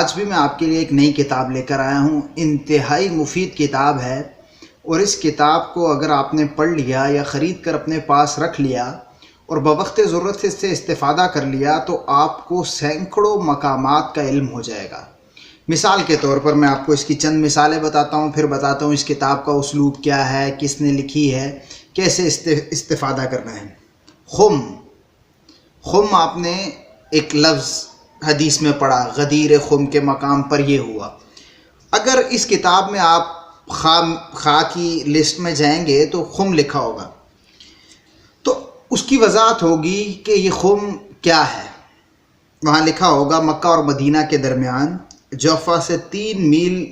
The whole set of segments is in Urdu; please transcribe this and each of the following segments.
آج بھی میں آپ کے لیے ایک نئی کتاب لے کر آیا ہوں. انتہائی مفید کتاب ہے اور اس کتاب کو اگر آپ نے پڑھ لیا یا خرید کر اپنے پاس رکھ لیا اور بوقت ضرورت اس سے استفادہ کر لیا تو آپ کو سینکڑوں مقامات کا علم ہو جائے گا. مثال کے طور پر میں آپ کو اس کی چند مثالیں بتاتا ہوں، پھر بتاتا ہوں اس کتاب کا اسلوب کیا ہے، کس نے لکھی ہے، کیسے استفادہ کرنا ہے. خم آپ نے ایک لفظ حدیث میں پڑھا، غدیر خم کے مقام پر یہ ہوا. اگر اس کتاب میں آپ خا کی لسٹ میں جائیں گے تو خم لکھا ہوگا، تو اس کی وضاحت ہوگی کہ یہ خم کیا ہے. وہاں لکھا ہوگا مکہ اور مدینہ کے درمیان جوفہ سے 3 میل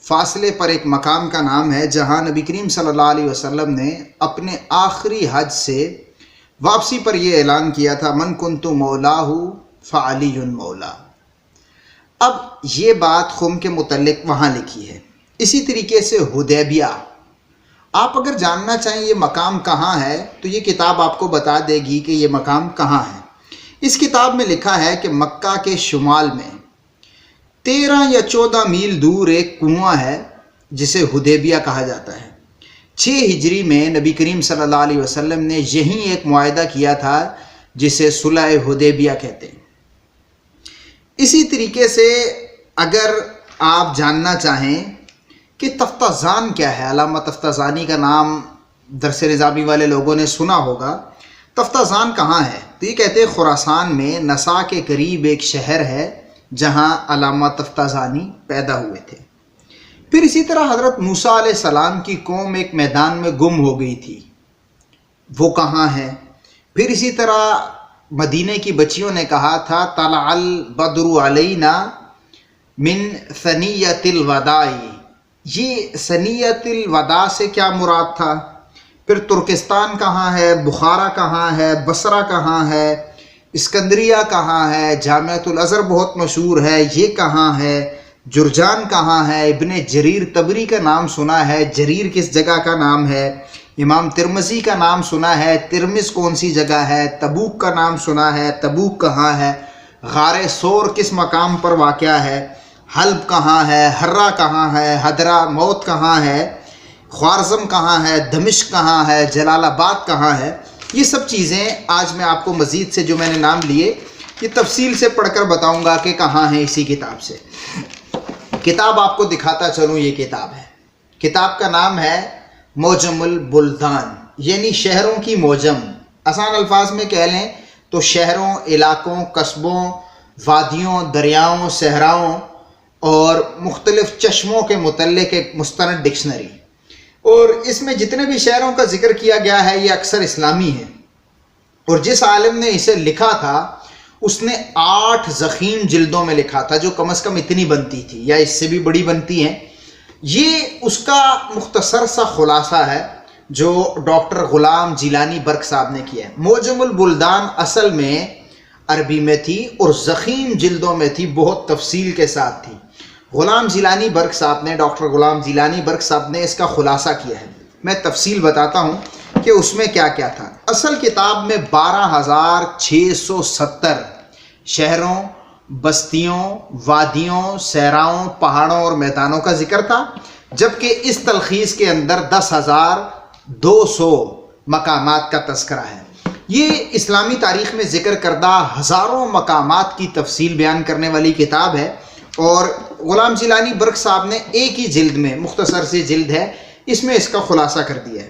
فاصلے پر ایک مقام کا نام ہے جہاں نبی کریم صلی اللہ علیہ وسلم نے اپنے آخری حج سے واپسی پر یہ اعلان کیا تھا، من کنت مولاہ فعلی مولا. اب یہ بات خم کے متعلق وہاں لکھی ہے. اسی طریقے سے حدیبیہ، آپ اگر جاننا چاہیں یہ مقام کہاں ہے تو یہ کتاب آپ کو بتا دے گی کہ یہ مقام کہاں ہے. اس کتاب میں لکھا ہے کہ مکہ کے شمال میں 13 یا 14 میل دور ایک کنواں ہے جسے حدیبیہ کہا جاتا ہے. 6 ہجری میں نبی کریم صلی اللہ علیہ وسلم نے یہیں ایک معاہدہ کیا تھا جسے صلح حدیبیہ کہتے ہیں. اسی طریقے سے اگر آپ جاننا چاہیں کہ تفتازان کیا ہے، علامہ تفتازانی کا نام درس نظامی والے لوگوں نے سنا ہوگا. تفتازان کہاں ہے تو یہ کہتے ہیں خراسان میں نسا کے قریب ایک شہر ہے جہاں علامہ تفتازانی پیدا ہوئے تھے. پھر اسی طرح حضرت موسیٰ علیہ السلام کی قوم ایک میدان میں گم ہو گئی تھی، وہ کہاں ہے. پھر اسی طرح مدینے کی بچیوں نے کہا تھا طلع البدر علینا من ثنیۃ الوداع. یہ ثنیۃ الوداع سے کیا مراد تھا. پھر ترکستان کہاں ہے، بخارا کہاں ہے، بصرہ کہاں ہے، اسکندریہ کہاں ہے، جامعۃ الازہر بہت مشہور ہے، یہ کہاں ہے، جرجان کہاں ہے. ابن جریر طبری کا نام سنا ہے، جریر کس جگہ کا نام ہے. امام ترمذی کا نام سنا ہے، ترمذ کون سی جگہ ہے. تبوک کا نام سنا ہے، تبوک کہاں ہے. غار سور کس مقام پر واقع ہے. حلب کہاں ہے، ہرہ کہاں ہے، حضرہ موت کہاں ہے، خوارزم کہاں ہے، دمشق کہاں ہے، جلال آباد کہاں ہے. یہ سب چیزیں آج میں آپ کو مزید سے جو میں نے نام لیے یہ تفصیل سے پڑھ کر بتاؤں گا کہ کہاں ہے. اسی کتاب سے کتاب آپ کو دکھاتا چلوں، یہ کتاب ہے. کتاب کا نام ہے موجم البلدان، یعنی شہروں کی موجم. آسان الفاظ میں کہہ لیں تو شہروں، علاقوں، قصبوں، وادیوں، دریاؤں، صحراؤں اور مختلف چشموں کے متعلق ایک مستند ڈکشنری. اور اس میں جتنے بھی شہروں کا ذکر کیا گیا ہے یہ اکثر اسلامی ہیں. اور جس عالم نے اسے لکھا تھا اس نے 8 ضخیم جلدوں میں لکھا تھا، جو کم از کم اتنی بنتی تھی یا اس سے بھی بڑی بنتی ہیں. یہ اس کا مختصر سا خلاصہ ہے جو ڈاکٹر غلام جیلانی برق صاحب نے کیا ہے. موجم البلدان اصل میں عربی میں تھی اور ضخیم جلدوں میں تھی، بہت تفصیل کے ساتھ تھی. غلام جیلانی برق صاحب نے، ڈاکٹر غلام جیلانی برق صاحب نے اس کا خلاصہ کیا ہے. میں تفصیل بتاتا ہوں کہ اس میں کیا کیا تھا. اصل کتاب میں 12,670 شہروں، بستیوں، وادیوں، صحراؤں، پہاڑوں اور میدانوں کا ذکر تھا، جبکہ اس تلخیص کے اندر 10,200 مقامات کا تذکرہ ہے. یہ اسلامی تاریخ میں ذکر کردہ ہزاروں مقامات کی تفصیل بیان کرنے والی کتاب ہے. اور غلام جیلانی برق صاحب نے ایک ہی جلد میں، مختصر سی جلد ہے، اس میں اس کا خلاصہ کر دیا ہے.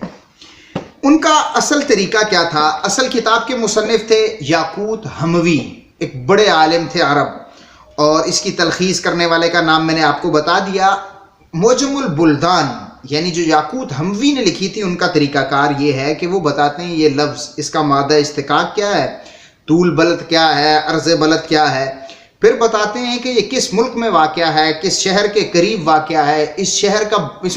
ان کا اصل طریقہ کیا تھا؟ اصل کتاب کے مصنف تھے یاقوت حموی، ایک بڑے عالم تھے عرب، اور اس کی تلخیص کرنے والے کا نام میں نے آپ کو بتا دیا. موجم البلدان یعنی جو یاقوت حموی نے لکھی تھی، ان کا طریقہ کار یہ ہے کہ وہ بتاتے ہیں یہ لفظ، اس کا مادہ استقاق کیا ہے، طول بلد کیا ہے، عرض بلد کیا ہے. پھر بتاتے ہیں کہ یہ کس ملک میں واقع ہے، کس شہر کے قریب واقع ہے، اس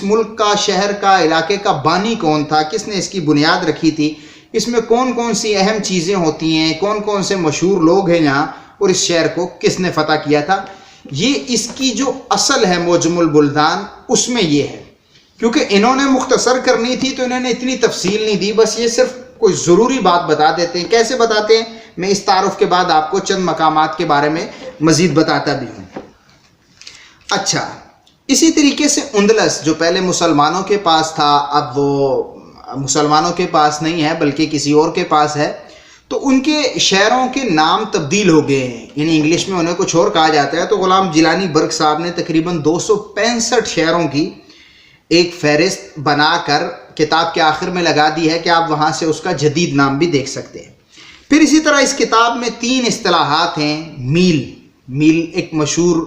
ملک کا، شہر کا، علاقے کا بانی کون تھا، کس نے اس کی بنیاد رکھی تھی، اس میں کون کون سی اہم چیزیں ہوتی ہیں، کون کون سے مشہور لوگ ہیں یہاں، اور اس شہر کو کس نے فتح کیا تھا. یہ اس کی جو اصل ہے موجم البلدان، اس میں یہ ہے. کیونکہ انہوں نے مختصر کرنی تھی تو انہوں نے اتنی تفصیل نہیں دی، بس یہ صرف کوئی ضروری بات بتا دیتے ہیں. کیسے بتاتے ہیں؟ میں اس تعارف کے بعد آپ کو چند مقامات کے بارے میں مزید بتاتا بھی ہوں. اچھا، اسی طریقے سے اندلس جو پہلے مسلمانوں کے پاس تھا، اب وہ مسلمانوں کے پاس نہیں ہے بلکہ کسی اور کے پاس ہے، تو ان کے شہروں کے نام تبدیل ہو گئے ہیں، یعنی انگلش میں انہیں کچھ اور کہا جاتا ہے۔ تو غلام جیلانی برق صاحب نے تقریباً 265 شہروں کی ایک فہرست بنا کر کتاب کے آخر میں لگا دی ہے کہ آپ وہاں سے اس کا جدید نام بھی دیکھ سکتے ہیں۔ پھر اسی طرح اس کتاب میں 3 اصطلاحات ہیں۔ میل ایک مشہور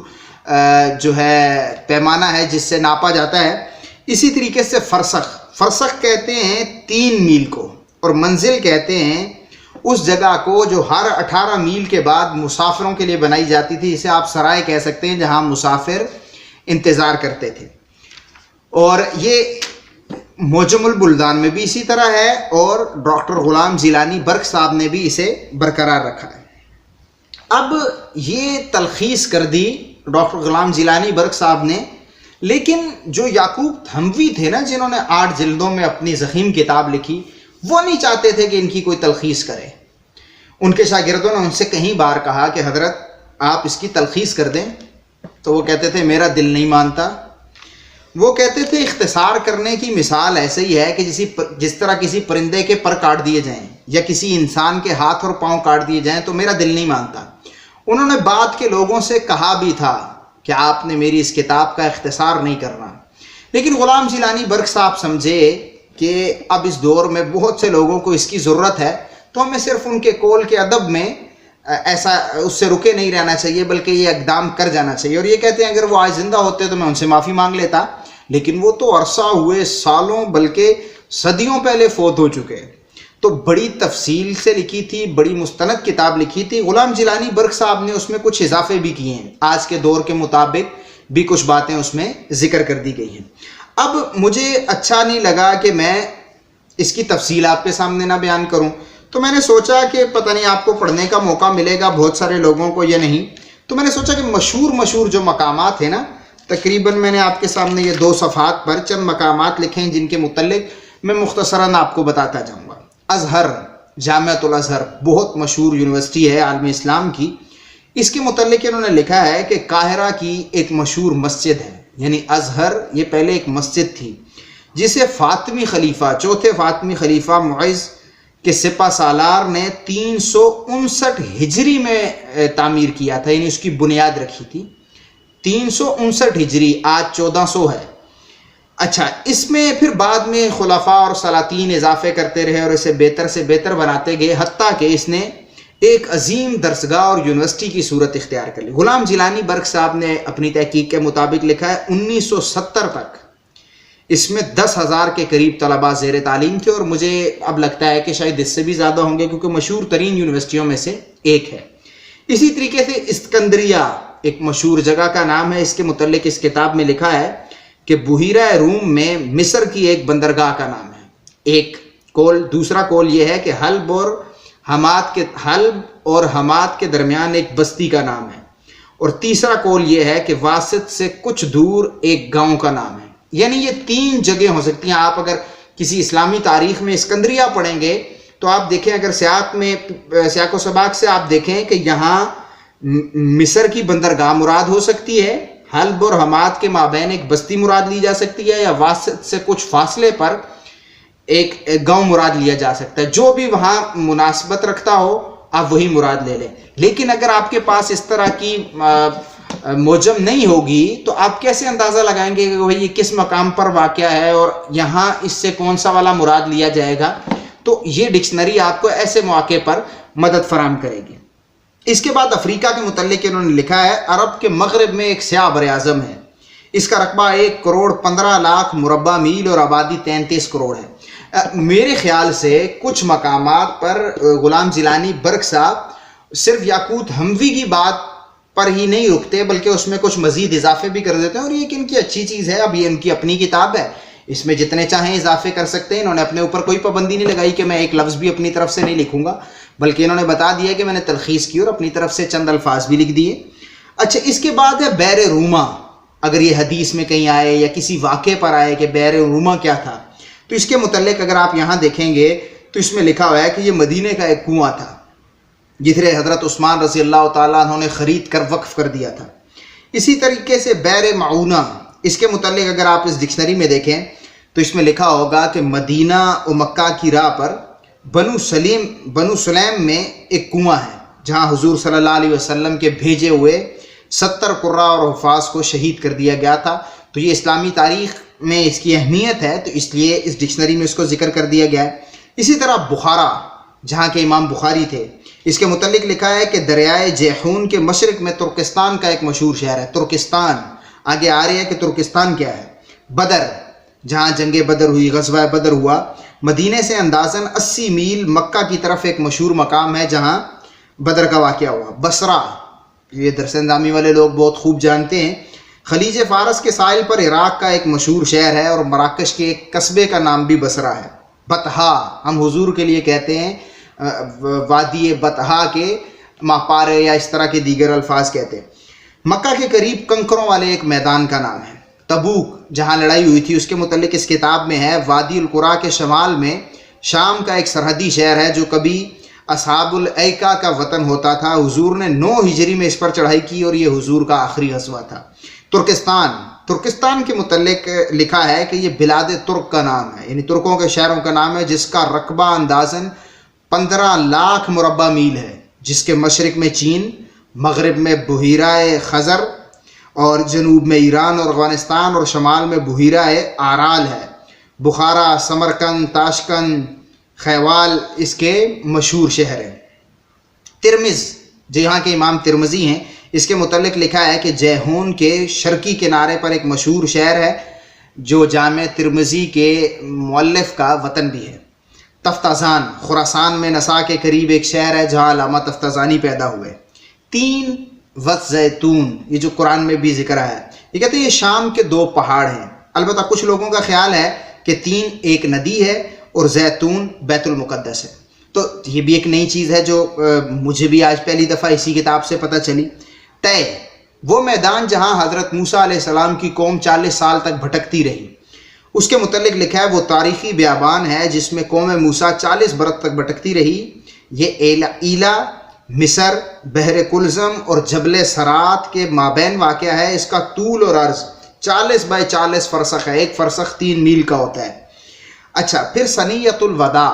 جو ہے پیمانہ ہے جس سے ناپا جاتا ہے۔ اسی طریقے سے فرسخ کہتے ہیں 3 میل کو، اور منزل کہتے ہیں اس جگہ کو جو ہر 18 میل کے بعد مسافروں کے لیے بنائی جاتی تھی، اسے آپ سرائے کہہ سکتے ہیں جہاں مسافر انتظار کرتے تھے۔ اور یہ موجم البلدان میں بھی اسی طرح ہے، اور ڈاکٹر غلام جیلانی برق صاحب نے بھی اسے برقرار رکھا ہے۔ اب یہ تلخیص کر دی ڈاکٹر غلام جیلانی برق صاحب نے، لیکن جو یعقوب تھنوی تھے نا، جنہوں نے 8 جلدوں میں اپنی ضخیم کتاب لکھی، وہ نہیں چاہتے تھے کہ ان کی کوئی تلخیص کرے۔ ان کے شاگردوں نے ان سے کئی بار کہا کہ حضرت آپ اس کی تلخیص کر دیں، تو وہ کہتے تھے میرا دل نہیں مانتا۔ وہ کہتے تھے اختصار کرنے کی مثال ایسے ہی ہے کہ جس طرح کسی پرندے کے پر کاٹ دیے جائیں یا کسی انسان کے ہاتھ اور پاؤں کاٹ دیے جائیں، تو میرا دل نہیں مانتا۔ انہوں نے بعد کے لوگوں سے کہا بھی تھا کہ آپ نے میری اس کتاب کا اختصار نہیں کرنا، لیکن غلام جیلانی برق صاحب سمجھے کہ اب اس دور میں بہت سے لوگوں کو اس کی ضرورت ہے، تو ہمیں صرف ان کے قول کے ادب میں ایسا اس سے رکے نہیں رہنا چاہیے، بلکہ یہ اقدام کر جانا چاہیے۔ اور یہ کہتے ہیں اگر وہ آج زندہ ہوتے تو میں ان سے معافی مانگ لیتا، لیکن وہ تو عرصہ ہوئے، سالوں بلکہ صدیوں پہلے فوت ہو چکے۔ تو بڑی تفصیل سے لکھی تھی، بڑی مستند کتاب لکھی تھی۔ غلام جیلانی برق صاحب نے اس میں کچھ اضافے بھی کیے ہیں، آج کے دور کے مطابق بھی کچھ باتیں اس میں ذکر کر دی گئی ہیں۔ اب مجھے اچھا نہیں لگا کہ میں اس کی تفصیل آپ کے سامنے نہ بیان کروں، تو میں نے سوچا کہ پتہ نہیں آپ کو پڑھنے کا موقع ملے گا بہت سارے لوگوں کو یا نہیں، تو میں نے سوچا کہ مشہور جو مقامات ہیں نا، تقریباً میں نے آپ کے سامنے یہ 2 صفحات پر چند مقامات لکھے ہیں جن کے متعلق میں مختصراً آپ کو بتاتا جاؤں گا۔ ازہر، جامعۃ الازہر بہت مشہور یونیورسٹی ہے عالم اسلام کی، اس کے متعلق انہوں نے لکھا ہے کہ قاہرہ کی ایک مشہور مسجد ہے، یعنی ازہر یہ پہلے ایک مسجد تھی جسے فاطمی خلیفہ، چوتھے فاطمی خلیفہ معز کے سپہ سالار نے 359 ہجری میں تعمیر کیا تھا، یعنی اس کی بنیاد رکھی تھی 359 ہجری، آج 1400 ہے۔ اچھا، اس میں پھر بعد میں خلفاء اور سلاطین اضافے کرتے رہے اور اسے بہتر سے بہتر بناتے گئے، حتیٰ کہ اس نے ایک عظیم درسگاہ اور یونیورسٹی کی صورت اختیار کر لی۔ غلام جیلانی برق صاحب نے اپنی تحقیق کے مطابق لکھا ہے 1970 تک اس میں 10,000 کے قریب طلباء زیر تعلیم تھے، اور مجھے اب لگتا ہے کہ شاید اس سے بھی زیادہ ہوں گے کیونکہ مشہور ترین یونیورسٹیوں میں سے ایک ہے۔ اسی طریقے سے اسکندریہ ایک مشہور جگہ کا نام ہے، اس کے متعلق اس کتاب میں لکھا ہے کہ بحیرہ روم میں مصر کی ایک بندرگاہ کا نام ہے، ایک قول۔ دوسرا قول یہ ہے کہ حلب اور حماد کے درمیان ایک بستی کا نام ہے، اور تیسرا قول یہ ہے کہ واسط سے کچھ دور ایک گاؤں کا نام ہے۔ یعنی یہ 3 جگہ ہو سکتی ہیں۔ آپ اگر کسی اسلامی تاریخ میں اسکندریہ پڑھیں گے تو آپ دیکھیں، اگر سیاق و سباق سے آپ دیکھیں کہ یہاں مصر کی بندرگاہ مراد ہو سکتی ہے، حلب اور حماد کے مابین ایک بستی مراد لی جا سکتی ہے، یا واسط سے کچھ فاصلے پر ایک گاؤں مراد لیا جا سکتا ہے۔ جو بھی وہاں مناسبت رکھتا ہو آپ وہی مراد لے لیں، لیکن اگر آپ کے پاس اس طرح کی موجم نہیں ہوگی تو آپ کیسے اندازہ لگائیں گے کہ یہ کس مقام پر واقع ہے اور یہاں اس سے کون سا والا مراد لیا جائے گا؟ تو یہ ڈکشنری آپ کو ایسے مواقع پر مدد فراہم کرے گی۔ اس کے بعد افریقہ کے متعلق انہوں نے لکھا ہے عرب کے مغرب میں ایک سیاہ بر اعظم ہے، اس کا رقبہ 1,15,00,000 مربع میل اور آبادی 33 کروڑ ہے۔ میرے خیال سے کچھ مقامات پر غلام جیلانی برق صاحب صرف یاقوت حموی کی بات پر ہی نہیں رکتے بلکہ اس میں کچھ مزید اضافے بھی کر دیتے ہیں، اور یہ کہ ان کی اچھی چیز ہے۔ اب یہ ان کی اپنی کتاب ہے، اس میں جتنے چاہیں اضافے کر سکتے ہیں۔ انہوں نے اپنے اوپر کوئی پابندی نہیں لگائی کہ میں ایک لفظ بھی اپنی طرف سے نہیں لکھوں گا، بلکہ انہوں نے بتا دیا کہ میں نے تلخیص کی اور اپنی طرف سے چند الفاظ بھی لکھ دیے۔ اچھا، اس کے بعد ہے بئر روما۔ اگر یہ حدیث میں کہیں آئے یا کسی واقعے پر آئے کہ بئر روما کیا تھا، تو اس کے متعلق اگر آپ یہاں دیکھیں گے تو اس میں لکھا ہوا ہے کہ یہ مدینے کا ایک کنواں تھا جسے حضرت عثمان رضی اللہ تعالیٰ عنہ نے خرید کر وقف کر دیا تھا۔ اسی طریقے سے بیر معونہ، اس کے متعلق اگر آپ اس ڈکشنری میں دیکھیں تو اس میں لکھا ہوگا کہ مدینہ و مکہ کی راہ پر بنو سلیم میں ایک کنواں ہے جہاں حضور صلی اللہ علیہ وسلم کے بھیجے ہوئے 70 قراء اور حفاظ کو شہید کر دیا گیا تھا۔ تو یہ اسلامی تاریخ میں اس کی اہمیت ہے، تو اس لیے اس ڈکشنری میں اس کو ذکر کر دیا گیا ہے۔ اسی طرح بخارا جہاں کے امام بخاری تھے، اس کے متعلق لکھا ہے کہ دریائے جیحون کے مشرق میں ترکستان کا ایک مشہور شہر ہے۔ ترکستان آگے آ رہی ہے کہ ترکستان کیا ہے۔ بدر جہاں جنگ بدر ہوئی، غزوہ بدر ہوا، مدینے سے اندازاً 80 میل مکہ کی طرف ایک مشہور مقام ہے جہاں بدر کا واقعہ ہوا۔ بصرہ، یہ درس نظامی والے لوگ بہت خوب جانتے ہیں، خلیج فارس کے ساحل پر عراق کا ایک مشہور شہر ہے، اور مراکش کے ایک قصبے کا نام بھی بصرہ ہے۔ بطحا ہم حضور کے لیے کہتے ہیں، وادی بطحا کے ماپارے یا اس طرح کے دیگر الفاظ کہتے ہیں۔ مکہ کے قریب کنکروں والے ایک میدان کا نام ہے۔ تبوک جہاں لڑائی ہوئی تھی اس کے متعلق اس کتاب میں ہے، وادی القرا کے شمال میں شام کا ایک سرحدی شہر ہے جو کبھی اصحاب الایکا کا وطن ہوتا تھا۔ حضور نے 9 ہجری میں اس پر چڑھائی کی اور یہ حضور کا آخری غزوہ تھا۔ ترکستان کے متعلق لکھا ہے کہ یہ بلاد ترک کا نام ہے، یعنی ترکوں کے شہروں کا نام ہے، جس کا رقبہ اندازاً 15 لاکھ مربع میل ہے، جس کے مشرق میں چین، مغرب میں بحیرہ خزر اور جنوب میں ایران اور افغانستان، اور شمال میں بحیرہ آرال ہے۔ بخارا، سمرقند، تاشقند، خیوال اس کے مشہور شہر ہیں۔ ترمز جہاں کے امام ترمذی ہیں، اس کے متعلق لکھا ہے کہ جیحون کے شرقی کنارے پر ایک مشہور شہر ہے جو جامع ترمذی کے مؤلف کا وطن بھی ہے۔ تفتازان خراسان میں نسا کے قریب ایک شہر ہے جہاں علامہ تفتازانی پیدا ہوئے۔ 3 وط زیتون، یہ جو قرآن میں بھی ذکر ہے، یہ کہتے ہیں یہ شام کے 2 پہاڑ ہیں۔ البتہ کچھ لوگوں کا خیال ہے کہ 3 ایک ندی ہے اور زیتون بیت المقدس ہے۔ تو یہ بھی ایک نئی چیز ہے جو مجھے بھی آج پہلی دفعہ اسی کتاب سے پتہ چلی۔ طے وہ میدان جہاں حضرت موسیٰ علیہ السلام کی قوم 40 سال تک بھٹکتی رہی، اس کے متعلق لکھا ہے وہ تاریخی بیابان ہے جس میں قوم موسیٰ 40 برس تک بھٹکتی رہی۔ یہ ایلا مصر، بحر کلزم اور جبل سرات کے مابین واقع ہے۔ اس کا طول اور عرض 40 بائی 40 فرسخ ہے، ایک فرسخ 3 میل کا ہوتا ہے۔ اچھا، پھر سنیت الوداع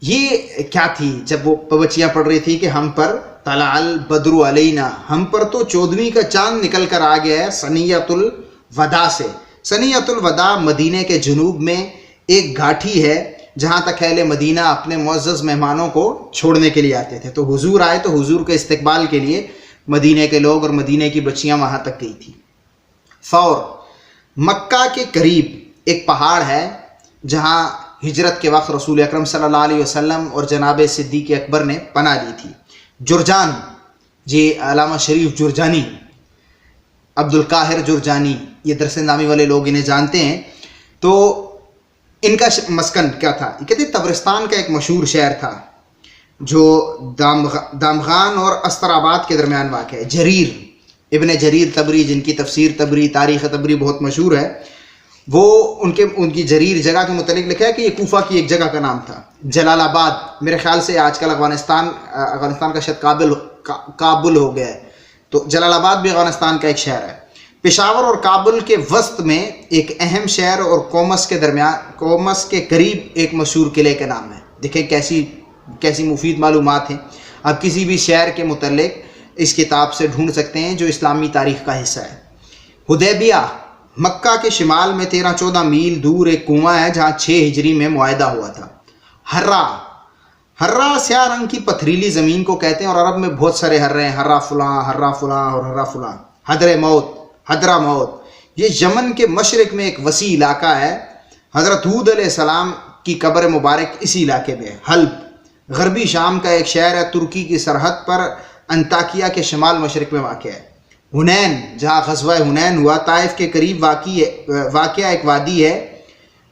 یہ کیا تھی؟ جب وہ بچیاں پڑھ رہی تھی کہ ہم پر طلع البدر علینا، ہم پر تو 14ویں کا چاند نکل کر آ گیا ہے، سنیت الوداع سے۔ سنیت الوداع مدینے کے جنوب میں ایک گھاٹی ہے جہاں تک اہل مدینہ اپنے معزز مہمانوں کو چھوڑنے کے لیے آتے تھے۔ تو حضور آئے تو حضور کے استقبال کے لیے مدینے کے لوگ اور مدینے کی بچیاں وہاں تک گئی تھی۔ فور مکہ کے قریب ایک پہاڑ ہے جہاں ہجرت کے وقت رسول اکرم صلی اللہ علیہ وسلم اور جناب صدیق اکبر نے پناہ لی تھی۔ جرجان، جی علامہ شریف جرجانی، عبد القاہر جرجانی، یہ درس نظامی والے لوگ انہیں جانتے ہیں۔ تو ان کا مسکن کیا تھا؟ یہ کہتے ہیں تبرستان کا ایک مشہور شہر تھا جو دامغان اور استراباد کے درمیان واقع ہے۔ جریر، ابن جریر تبری، جن کی تفسیر تبری، تاریخ تبری بہت مشہور ہے، وہ ان کی جریر جگہ کے متعلق لکھا ہے کہ یہ کوفہ کی ایک جگہ کا نام تھا۔ جلال آباد میرے خیال سے آج کل افغانستان کا شاید کابل ہو گیا ہے، تو جلال آباد بھی افغانستان کا ایک شہر ہے۔ پشاور اور کابل کے وسط میں ایک اہم شہر اور کومس کے قریب ایک مشہور قلعے کا نام ہے۔ دیکھیں کیسی مفید معلومات ہیں، آپ کسی بھی شہر کے متعلق اس کتاب سے ڈھونڈ سکتے ہیں جو اسلامی تاریخ کا حصہ ہے۔ حدیبیہ مکہ کے شمال میں 13-14 میل دور ایک کنواں ہے جہاں 6 ہجری میں معاہدہ ہوا تھا۔ ہرہ سیاہ رنگ کی پتھریلی زمین کو کہتے ہیں، اور عرب میں بہت سارے ہرے ہیں، ہرہ فلاں اور ہرہ فلاں۔ حضرہ موت یہ یمن کے مشرق میں ایک وسیع علاقہ ہے۔ حضرت ہود علیہ السلام کی قبر مبارک اسی علاقے میں ہے۔ حلب غربی شام کا ایک شہر ہے، ترکی کی سرحد پر انطاکیہ کے شمال مشرق میں واقع ہے۔ حنین جہاں غزوہ حنین ہوا، طائف کے قریب واقع ایک وادی ہے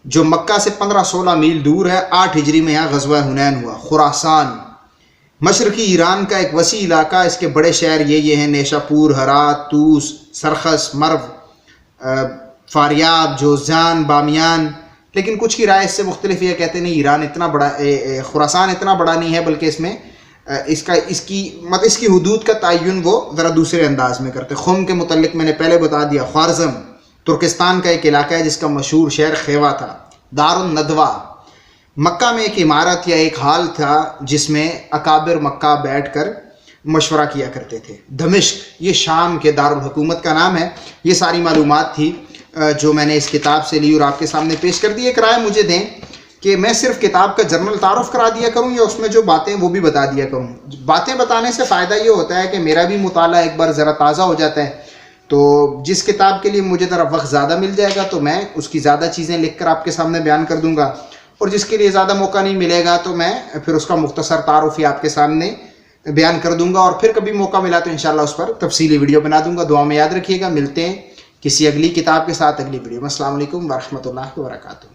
جو مکہ سے 15-16 میل دور ہے۔ 8 ہجری میں یہاں غزوہ حنین ہوا۔ خراسان مشرقی ایران کا ایک وسیع علاقہ، اس کے بڑے شہر یہ ہیں: نیشاپور، ہرات، توس، سرخس، مرو، فاریاب، جوزجان، بامیان۔ لیکن کچھ کی رائے اس سے مختلف، یہ کہتے نہیں ایران اتنا بڑا، خراسان اتنا بڑا نہیں ہے، بلکہ اس میں اس کی حدود کا تعین وہ ذرا دوسرے انداز میں کرتے. خم کے متعلق میں نے پہلے بتا دیا. خوارزم ترکستان کا ایک علاقہ ہے جس کا مشہور شہر خیوا تھا. دار الندوہ مکہ میں ایک عمارت یا ایک ہال تھا جس میں اکابر مکہ بیٹھ کر مشورہ کیا کرتے تھے. دمشق یہ شام کے دارالحکومت کا نام ہے. یہ ساری معلومات تھی جو میں نے اس کتاب سے لی اور آپ کے سامنے پیش کر دی. ایک رائے مجھے دیں کہ میں صرف کتاب کا جنرل تعارف کرا دیا کروں یا اس میں جو باتیں وہ بھی بتا دیا کروں. باتیں بتانے سے فائدہ یہ ہوتا ہے کہ میرا بھی مطالعہ ایک بار ذرا تازہ ہو جاتا ہے. تو جس کتاب کے لیے مجھے ذرا وقت زیادہ مل جائے گا تو میں اس کی زیادہ چیزیں لکھ کر آپ کے سامنے بیان کر دوں گا, اور جس کے لیے زیادہ موقع نہیں ملے گا تو میں پھر اس کا مختصر تعارف ہی آپ کے سامنے بیان کر دوں گا, اور پھر کبھی موقع ملا تو انشاءاللہ اس پر تفصیلی ویڈیو بنا دوں گا. دعا میں یاد رکھیے گا. ملتے ہیں کسی اگلی کتاب کے ساتھ اگلی ویڈیو میں. السلام علیکم ورحمۃ اللہ وبرکاتہ.